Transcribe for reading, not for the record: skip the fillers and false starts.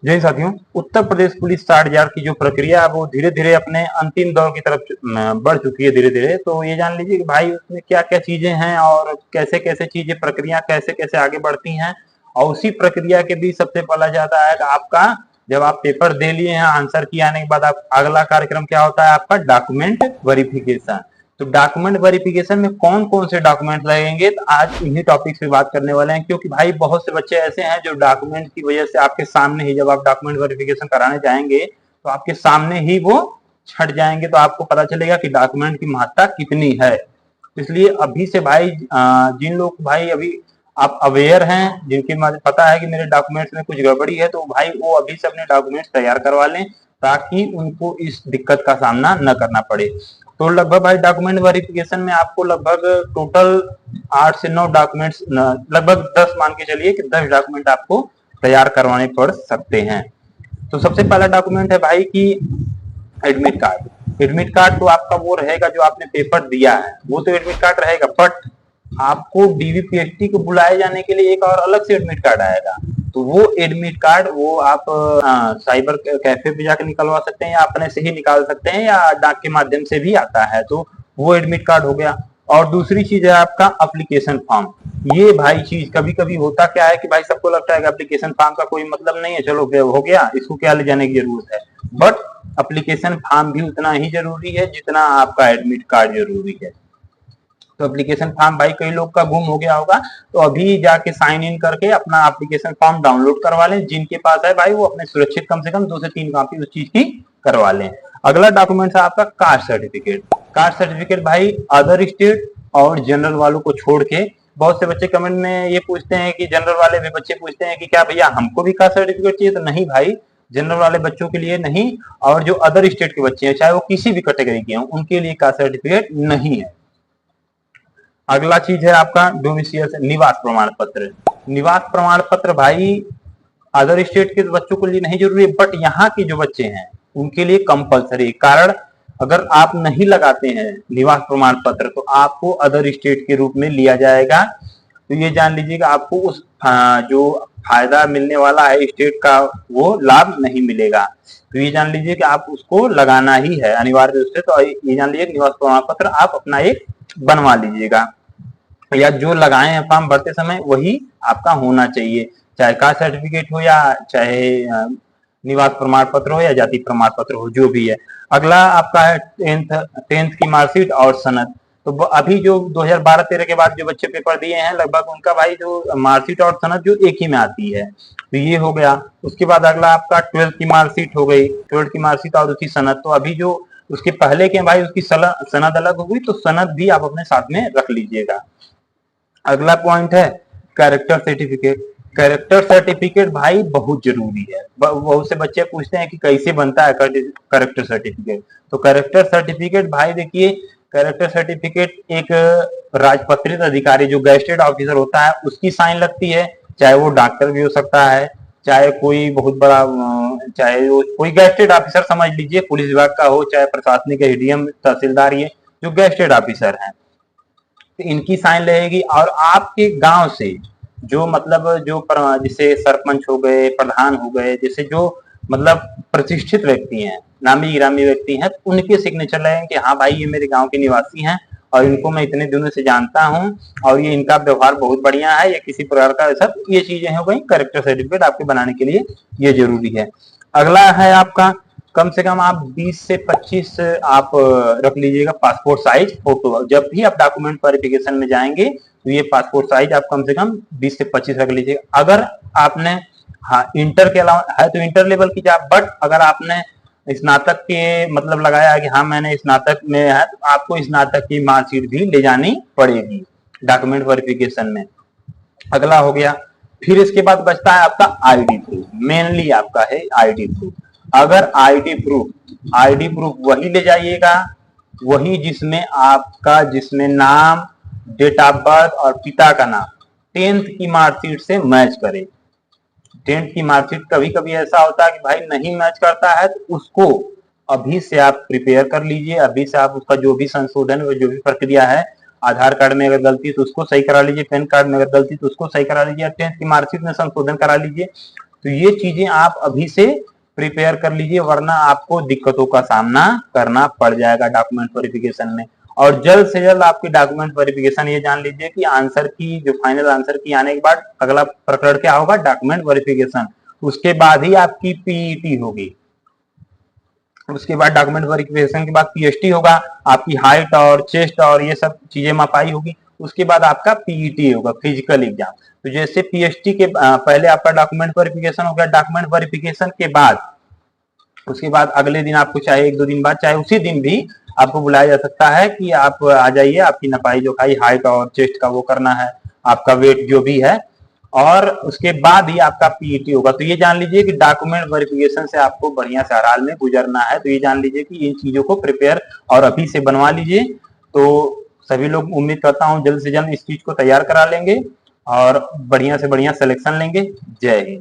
जी साथियों, उत्तर प्रदेश पुलिस 60,000 की जो प्रक्रिया है वो धीरे धीरे अपने अंतिम दौर की तरफ बढ़ चुकी है धीरे धीरे। तो ये जान लीजिए कि भाई उसमें क्या क्या चीजें हैं और कैसे कैसे चीजें प्रक्रिया कैसे कैसे आगे बढ़ती हैं। और उसी प्रक्रिया के बीच सबसे पहला जाता है कि आपका जब आप पेपर दे लिए हैं आंसर की आने के बाद आप अगला कार्यक्रम क्या होता है आपका डॉक्यूमेंट वेरिफिकेशन। तो डॉक्यूमेंट वेरिफिकेशन में कौन कौन से डॉक्यूमेंट लगेंगे, तो आज इन्हीं टॉपिक्स पे बात करने वाले हैं। क्योंकि भाई बहुत से बच्चे ऐसे हैं जो डॉक्यूमेंट की वजह से आपके सामने ही जब आप डॉक्यूमेंट वेरिफिकेशन कराने जाएंगे तो आपके सामने ही वो छट जाएंगे, तो आपको पता चलेगा कि डॉक्यूमेंट की महत्ता कितनी है। इसलिए अभी से भाई जिन लोग भाई अभी आप अवेयर हैं, जिनके पता है कि मेरे डॉक्यूमेंट्स में कुछ गड़बड़ी है, तो भाई वो अभी से अपने डॉक्यूमेंट्स तैयार करवा लें ताकि उनको इस दिक्कत का सामना न करना पड़े। तो लगभग भाई डॉक्यूमेंट वेरिफिकेशन में आपको लगभग टोटल 8 से 9 डॉक्यूमेंट्स, लगभग 10 मान के चलिए कि 10 डॉक्यूमेंट आपको तैयार करवाने पड़ सकते हैं। तो सबसे पहला डॉक्यूमेंट है भाई की एडमिट कार्ड। एडमिट कार्ड तो आपका वो रहेगा जो आपने पेपर दिया है, वो तो एडमिट कार्ड रहेगा, बट आपको डीवीपीएसटी को बुलाए जाने के लिए एक और अलग से एडमिट कार्ड आएगा। तो वो एडमिट कार्ड वो आप साइबर कैफे पे जाकर निकलवा सकते हैं या अपने से ही निकाल सकते हैं या डाक के माध्यम से भी आता है, तो वो एडमिट कार्ड हो गया। और दूसरी चीज है आपका एप्लीकेशन फॉर्म। ये भाई चीज कभी कभी होता क्या है कि भाई सबको लगता है कि एप्लीकेशन फॉर्म का कोई मतलब नहीं है, चलो हो गया, इसको क्या ले जाने की जरूरत है। बट एप्लीकेशन फॉर्म भी उतना ही जरूरी है जितना आपका एडमिट कार्ड जरूरी है। तो एप्लीकेशन फॉर्म भाई कई लोग का गुम हो गया होगा, तो अभी जाके साइन इन करके अपना एप्लीकेशन फॉर्म डाउनलोड करवा लें। जिनके पास है भाई वो अपने सुरक्षित कम से कम 2 से 3 कॉपी उस चीज की करवा लें। अगला डॉक्यूमेंट है आपका कास्ट सर्टिफिकेट। कास्ट सर्टिफिकेट भाई अदर स्टेट और जनरल वालों को छोड़ के, बहुत से बच्चे कमेंट में ये पूछते हैं कि जनरल वाले भी बच्चे पूछते हैं कि क्या भैया हमको भी कास्ट सर्टिफिकेट चाहिए, तो नहीं भाई, जनरल वाले बच्चों के लिए नहीं। और जो अदर स्टेट के बच्चे हैं चाहे वो किसी भी कैटेगरी के हों उनके लिए कास्ट सर्टिफिकेट नहीं है। अगला चीज है आपका डोमिसियल निवास प्रमाण पत्र। निवास प्रमाण पत्र भाई अदर स्टेट के बच्चों के लिए नहीं जरूरी है, बट यहाँ के जो बच्चे हैं उनके लिए कंपलसरी। कारण अगर आप नहीं लगाते हैं निवास प्रमाण पत्र तो आपको अदर स्टेट के रूप में लिया जाएगा। तो ये जान लीजिएगा आपको उस जो फायदा मिलने वाला है स्टेट का वो लाभ नहीं मिलेगा। तो ये जान लीजिए कि आप उसको लगाना ही है अनिवार्य रूप से। तो ये जान लीजिए निवास प्रमाण पत्र आप अपना एक बनवा लीजिएगा, या जो लगाए हैं फॉर्म भरते समय वही आपका होना चाहिए, चाहे कास्ट सर्टिफिकेट हो या चाहे निवास प्रमाण पत्र हो या जाति प्रमाण पत्र हो, जो भी है। अगला आपका है टेंथ की मार्कशीट और सनद। तो अभी जो 2012-13 के बाद जो बच्चे पेपर दिए हैं लगभग उनका भाई जो मार्कशीट और सनद जो एक ही में आती है, तो ये हो गया। उसके बाद अगला आपका 12th की मार्कशीट हो गई, 12th की मार्कशीट और उसकी सनद। तो अभी जो उसके पहले के भाई उसकी सनद अलग हो गई, तो सनद भी आप अपने साथ में रख लीजिएगा। अगला पॉइंट है कैरेक्टर सर्टिफिकेट। कैरेक्टर सर्टिफिकेट भाई बहुत जरूरी है। बहुत से बच्चे पूछते हैं कि कैसे बनता है कैरेक्टर सर्टिफिकेट। तो कैरेक्टर सर्टिफिकेट भाई देखिए, कैरेक्टर सर्टिफिकेट एक राजपत्रित अधिकारी जो गैजेटेड ऑफिसर होता है उसकी साइन लगती है, चाहे वो डॉक्टर भी हो सकता है, चाहे कोई बहुत बड़ा, चाहे वो कोई गैजेटेड ऑफिसर समझ लीजिए पुलिस विभाग का हो, चाहे प्रशासनिक एडीएम तहसीलदार, ये जो गैजेटेड ऑफिसर हैं तो इनकी साइन रहेगी। और आपके गांव से जो मतलब जो जैसे सरपंच हो गए, प्रधान हो गए, जैसे जो मतलब प्रतिष्ठित व्यक्ति हैं, नामी गिरामी व्यक्ति हैं, तो उनके सिग्नेचर लगेंगे कि हाँ भाई ये मेरे गांव के निवासी हैं और इनको मैं इतने दिनों से जानता हूँ और ये इनका व्यवहार बहुत बढ़िया है, या किसी प्रकार का ऐसा, ये चीजें हो गई। कैरेक्टर सर्टिफिकेट आपके बनाने के लिए ये जरूरी है। अगला है आपका कम से कम आप 20 से 25 आप रख लीजिएगा पासपोर्ट साइज फोटो। जब भी आप डॉक्यूमेंट वेरिफिकेशन में जाएंगे तो ये पासपोर्ट साइज आप कम से कम 20 से 25 रख लीजिएगा। अगर आपने हाँ इंटर के अलावा है तो इंटर लेवल की जाए, बट अगर आपने स्नातक के मतलब लगाया है कि हाँ मैंने स्नातक में है, तो आपको स्नातक की मार्कशीट भी ले जानी पड़ेगी डॉक्यूमेंट वेरिफिकेशन में। अगला हो गया, फिर इसके बाद बचता है आपका आईडी प्रूफ। मेनली आपका है आईडी प्रूफ। अगर आईडी प्रूफ वही ले जाइएगा, वही जिसमें आपका जिसमें नाम, डेट ऑफ बर्थ और पिता का नाम 10th की मार्कशीट से मैच करे। 10th की मार्कशीट कभी कभी ऐसा होता है कि भाई नहीं मैच करता है, तो उसको अभी से आप प्रिपेयर कर लीजिए। अभी से आप उसका जो भी संशोधन जो भी प्रक्रिया है, आधार कार्ड में अगर गलती तो उसको सही करा लीजिए, पैन कार्ड में अगर गलती तो उसको सही करा लीजिए, 10th की मार्कशीट में संशोधन करा लीजिए। तो ये चीजें आप अभी से प्रिपेयर कर लीजिए, वरना आपको दिक्कतों का सामना करना पड़ जाएगा डॉक्यूमेंट वेरिफिकेशन में। और जल्द से जल्द आपकी डॉक्यूमेंट वेरिफिकेशन, ये जान लीजिए कि आंसर की जो फाइनल आंसर की आने के बाद अगला प्रकरण क्या होगा, डॉक्यूमेंट वेरिफिकेशन। उसके बाद ही आपकी पीईटी होगी। उसके बाद डॉक्यूमेंट वेरिफिकेशन के बाद पीएचटी होगा, आपकी हाइट और चेस्ट और ये सब चीजें मापाई होगी। उसके बाद आपका पीईटी होगा, फिजिकल एग्जाम। तो जैसे पीएचटी के पहले आपका डॉक्यूमेंट वेरिफिकेशन हो गया, डॉक्यूमेंट वेरिफिकेशन के बाद उसके बाद अगले दिन आपको चाहे 1-2 दिन बाद, चाहे उसी दिन भी आपको बुलाया जा सकता है कि आप आ जाइए, आपकी नपाई जोखाई हाइट और चेस्ट का वो करना है, आपका वेट जो भी है, और उसके बाद ही आपका पीईटी होगा। तो ये जान लीजिए कि डॉक्यूमेंट वेरिफिकेशन से आपको बढ़िया से हर हाल में गुजरना है। तो ये जान लीजिए कि इन चीजों को प्रिपेयर और अभी से बनवा लीजिए। तो सभी लोग, उम्मीद करता हूँ जल्द से जल्द इस चीज को तैयार करा लेंगे और बढ़िया से बढ़िया सिलेक्शन लेंगे। जय हिंद।